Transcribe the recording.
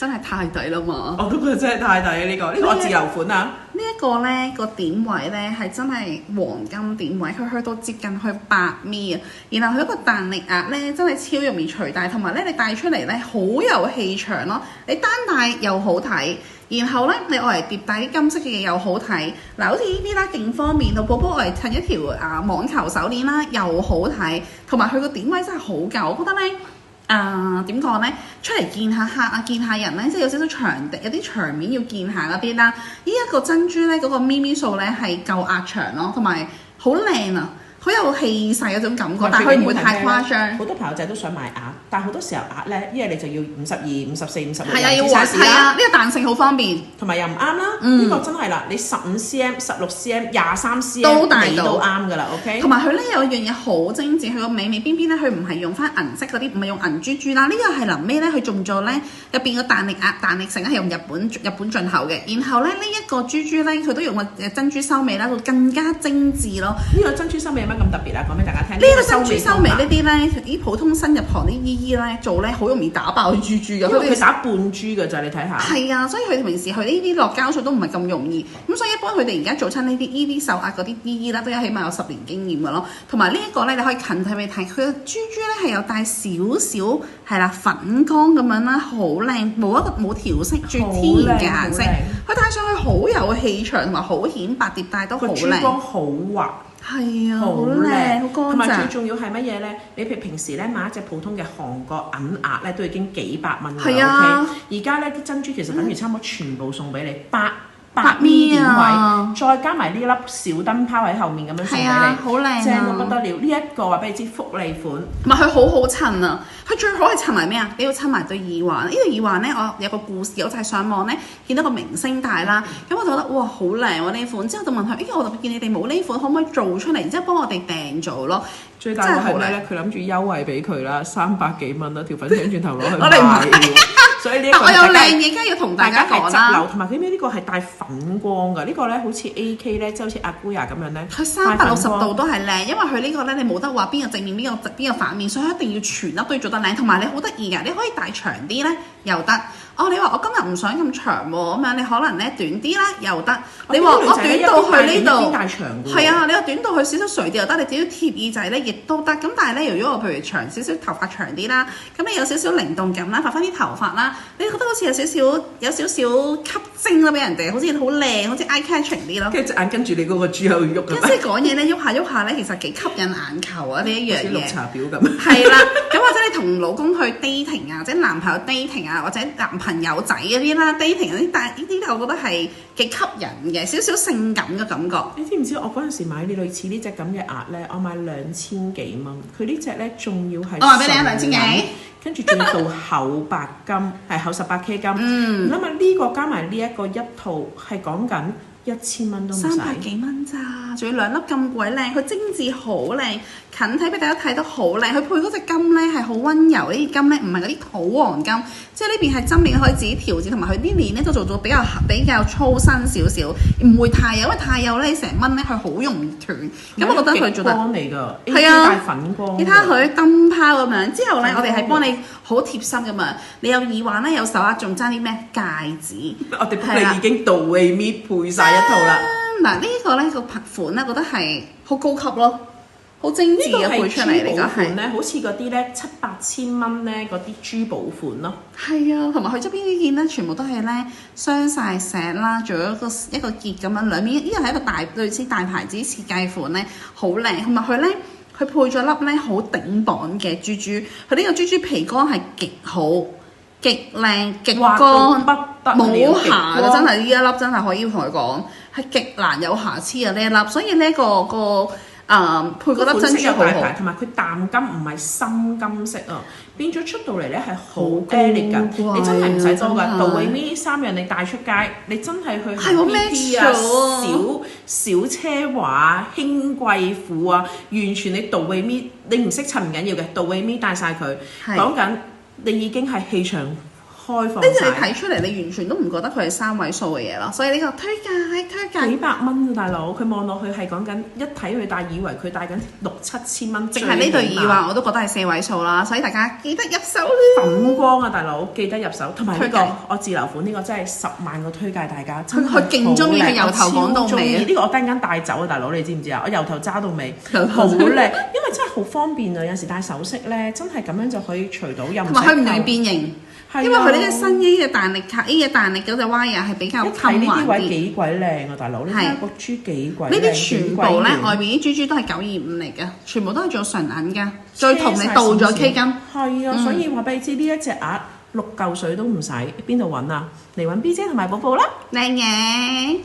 真係太抵啦嘛！我都覺得真係太抵啊！呢個我自留款啊！呢一個咧個點位咧係真係黃金點位，佢去到接近去8mm啊！然後佢一個彈力額咧真係超容易除戴，同埋咧你戴出嚟咧好有氣場咯！你單戴又好睇，然後咧你愛嚟疊戴啲金色嘅嘢又好睇。嗱，好似呢啲啦，勁方便到寶寶愛嚟襯一條網球手鏈啦，又好睇，同埋佢個點位真係好夠，我覺得咧。點講呢？出嚟見下客啊，見下人呢，即係有少少場地，有啲場面要見下嗰啲啦。呢一個珍珠呢，嗰個咪咪數呢係夠壓長咯，同埋好靚啊，好有氣勢嗰種感覺，但係佢唔會太誇張。好多朋友仔都想買額，但係好多時候額呢，因為你就要52、54、56係啊，要畫係啊，呢個彈性好方便，同埋又唔啱啦。呢個真係啦，你15cm、16cm、23cm 都大到都啱㗎啦。OK。同埋佢呢有一樣嘢好精緻，佢個尾邊邊呢，佢唔係用翻銀色嗰啲，唔係用銀珠珠啦。呢個係臨尾呢，佢仲做呢入邊個彈力額、彈力繩係用日本進口嘅。然後呢，呢一個珠珠呢，佢都用個珍珠收尾啦，會更加精緻咯。呢個珍珠收尾有乜咁特別啊？講俾大家聽。呢個珍珠收尾呢啲呢，啲普通新入行啲姨姨呢做呢，好容易打爆啲珠珠㗎。因為佢打半珠㗎咋，你睇下。係啊，所以佢平時去呢啲落膠水都唔係咁容易。咁所以一般佢哋而家做親呢啲手壓嗰啲姨姨啦，都有起碼有10年經驗㗎咯。同埋呢一個呢，你可以近睇俾你睇，佢嘅珠珠呢係有帶少少係啦粉光咁樣啦，好靚，冇調色，最天然嘅顏色。佢戴上去好有氣場，同埋好顯白，疊戴都好靚。珠光好滑。係啊，好靚，好乾淨。同埋最重要係乜嘢咧？你譬如平時咧買一隻普通嘅韓國銀額咧，都已經幾百蚊㗎啦。OK，而家咧啲珍珠其實等於差唔多全部送俾你8mm點位，再加埋呢粒小燈泡喺後面咁樣送俾你，好靚，正到不得了。呢一個話俾你知福利款，唔係佢好好襯啊！佢最好係襯埋咩啊？你要襯埋對耳環。呢個耳環咧，我有個故事，我就係上網咧見到個明星戴啦，咁我就覺得哇好靚喎呢款，之後就問佢，我就見你哋冇呢款，可唔可以做出嚟，然之後幫我哋訂做咯？最大嘅係咩咧？佢諗住優惠俾佢啦，300幾蚊啦，條粉腸轉頭攞去賣。所以呢一個我有靚嘢，梗係要同大家講啦。同埋佢呢個係帶粉光㗎，呢個咧好似 AK 咧，即係好似阿姑雅咁樣咧。佢360度都係靚，因為佢呢個咧你冇得話邊個正面邊個反面，所以一定要全粒都要做得靚。同埋你好得意㗎，你可以戴長啲咧又得。你話我今日唔想咁長喎，咁樣你可能咧短啲啦又得。你話我短到去呢度，係啊，你話短到去少少垂啲又得，你只要貼耳仔咧亦都得。咁但係咧，如果我譬如長少少頭髮長啲啦，咁你有少少靈動感啦，發翻啲頭髮啦，你覺得好似有少少吸睛咯，俾人哋好似好靚，好似 eye catching 啲咯。跟住隻眼跟住你嗰個豬喺度喐咁。即係講嘢咧，喐下咧，其實幾吸引眼球啊！呢一樣嘢。好似綠茶婊咁。係啦，咁或者你同老公去 dating 啊，或者男朋友 dating 啊，或者男朋友仔嗰啲啦 dating 嗰啲，但係呢啲我覺得係幾吸引嘅，少少性感嘅感覺。你知唔知我嗰陣時買呢類似呢隻咁嘅額咧，我買2000幾蚊，佢呢隻咧仲要係我話俾你啊，2000幾。跟住仲要到厚白金，係厚18K 金。諗下呢個加埋呢一個一套係講緊1000蚊都唔使。300幾蚊咋，仲要2粒咁鬼靚，佢精緻好靚，近睇俾大家睇都好靚。佢配嗰隻金咧係好溫柔，呢啲金咧唔係嗰啲土黃金，即係呢邊係針鏈可以自己調節，同埋佢啲鏈咧都做到比較粗身少少，唔會太幼，因為太幼咧成蚊咧佢好容易斷。咁我覺得佢做得光嚟㗎，係啊，帶粉光。你睇下佢燈泡咁樣，之後咧我哋係幫你好貼心㗎嘛。你有耳環咧，有手鐲，仲爭啲咩戒指？我哋幫你已經到位咪配晒一套啦。嗱呢個咧個款咧，覺得係好高級咯。好精緻嘅配出嚟，呢個係咧，好似嗰啲咧7、8千蚊咧嗰啲珠寶款咯。係啊，同埋佢側邊呢件咧，全部都係咧雙晒石啦，做咗一個結咁樣，兩面呢個係一個類似大牌子設計款咧，好靚。同埋佢咧，佢配咗粒咧好頂磅嘅珠珠，佢呢個珠珠皮乾係極好、極靚、極乾，冇瑕嘅，真係呢一粒真係可以同佢講係極難有瑕疵嘅呢一粒，所以呢個。配嗰粒珍珠好好，同埋佢淡金唔係深金色啊，變咗出到嚟咧係好 elegant 㗎。你真係唔使多㗎，到尾呢3樣你帶出街，你真係去行 BP 啊，小奢華、輕貴婦啊，完全你到尾你唔識襯唔緊要嘅，到尾帶晒佢。講緊你已經係氣場開放跟住你晒。睇出嚟，你完全都唔覺得佢係3位數嘅嘢咯。所以呢個推介，幾百蚊啊，大佬！佢望落去係講緊一睇佢戴，以為佢戴緊6-7千蚊，淨係呢對耳環我都覺得係4位數啦。所以大家記得入手啦。粉光啊，大佬記得入手。同埋呢個推介我自留款呢個真係10萬個推介大家，真係佢勁中意，好靚佢由頭講到尾啊我超鍾意呢個我突然間帶走啊，大佬你知唔知啊？我由頭揸到尾，由頭好靚，因為真係好方便啊！有時戴首飾咧，真係咁樣就可以除到，又唔同埋佢唔容易使變形，係啊因為佢呢隻新 A 嘅彈力卡 A 嘅彈力嗰隻 wire 係比較一睇呢啲位襟橫啲。幾鬼靚啊，大佬！你睇下個珠幾鬼靚，呢啲全部咧幾鬼圓外邊啲珠珠都係925嚟嘅，全部都係做純銀㗎，再同你鍍咗 K 金。係啊，所以話俾你知呢一隻額6嚿水都唔使，邊度揾啊？嚟揾 B 姐同埋寶寶啦！靚嘢。